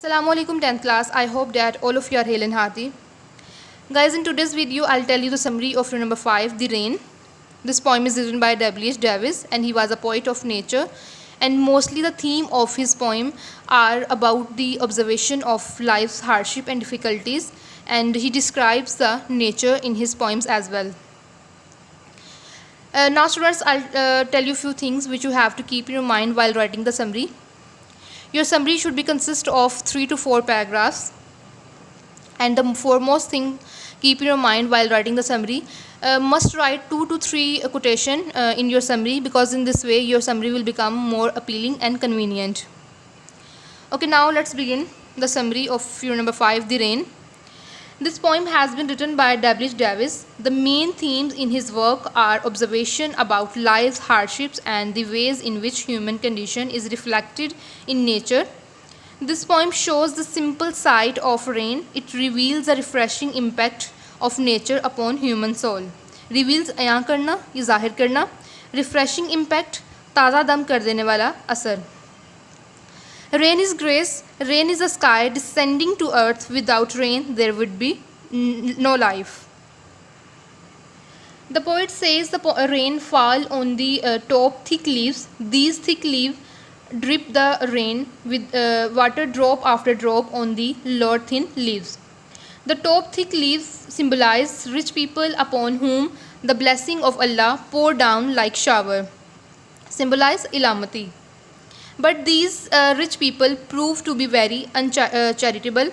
Assalamu alaikum 10th class. I hope that all of you are hale and hearty. Guys, in today's video, I'll tell you the summary of number 5, The Rain. This poem is written by W.H. Davis and he was a poet of nature. And mostly the theme of his poem are about the observation of life's hardship and difficulties. And he describes the nature in his poems as well. Now students, I'll tell you a few things which you have to keep in your mind while writing the summary. Your summary should be consist of 3 to 4 paragraphs, and the foremost thing keep in your mind while writing the summary, must write 2 to 3 quotation in your summary, because in this way your summary will become more appealing and convenient. Okay, now let's begin the summary of your number 5, The Rain. This poem has been written by W.H. Davis. The main themes in his work are observation about life's hardships and the ways in which human condition is reflected in nature. This poem shows the simple sight of rain. It reveals a refreshing impact of nature upon human soul. Reveals अयां करना, ये ज़ाहिर करना. Refreshing impact, ताज़ा दम कर देने वाला असर. Rain is grace. Rain is a sky descending to earth. Without rain, there would be no life. The poet says the rain fall on the top thick leaves. These thick leaves drip the rain with water drop after drop on the lower thin leaves. The top thick leaves symbolize rich people upon whom the blessing of Allah pour down like shower. Symbolize ilamati. But these rich people prove to be very uncharitable.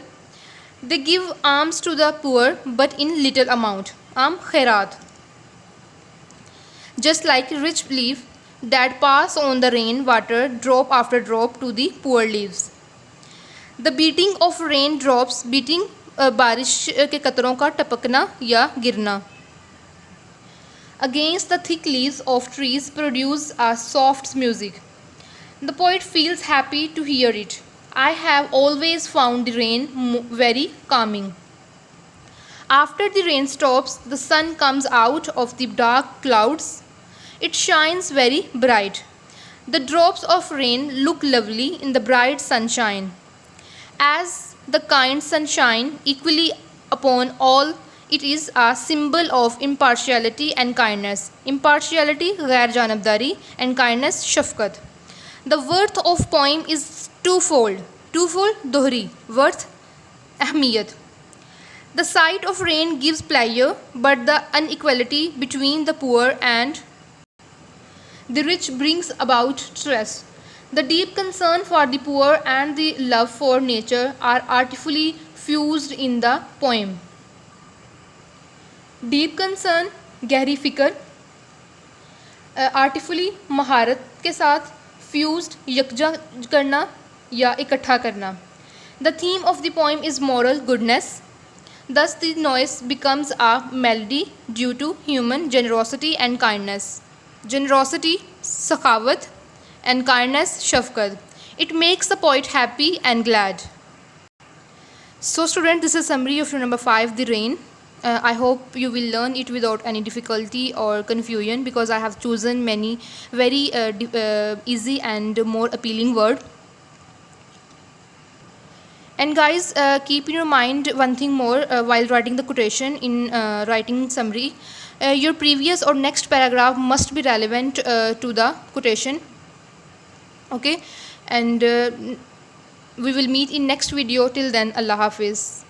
They give alms to the poor, but in little amount. Khairat. Just like rich leaf that pass on the rain water drop after drop to the poor leaves. The beating of rain drops, beating बारिश के कतरों का टपकना या गिरना. Against the thick leaves of trees produce a soft music. The poet feels happy to hear it. I have always found the rain very calming. After the rain stops, the sun comes out of the dark clouds. It shines very bright. The drops of rain look lovely in the bright sunshine. As the kind sunshine equally upon all, it is a symbol of impartiality and kindness. Impartiality, गैर जानबदारी, and kindness, Shafqat. The worth of poem is twofold. Twofold, dohri. Worth, ahmiyat. The sight of rain gives pleasure, but the inequality between the poor and the rich brings about stress. The deep concern for the poor and the love for nature are artfully fused in the poem. Deep concern, गहरी फिक्र, artfully महारत के साथ, fused यकजा करना या इकट्ठा करना. The theme of the poem is moral goodness. Thus the noise becomes a melody due to human generosity and kindness. Generosity, sakhawat, and kindness, shafqat. It makes the poet happy and glad. So student, this is summary of your number 5, The Rain. I hope you will learn it without any difficulty or confusion, because I have chosen many very easy and more appealing word. And guys, keep in your mind one thing more while writing the quotation in writing summary. Your previous or next paragraph must be relevant to the quotation. Okay, and we will meet in next video. Till then, Allah Hafiz.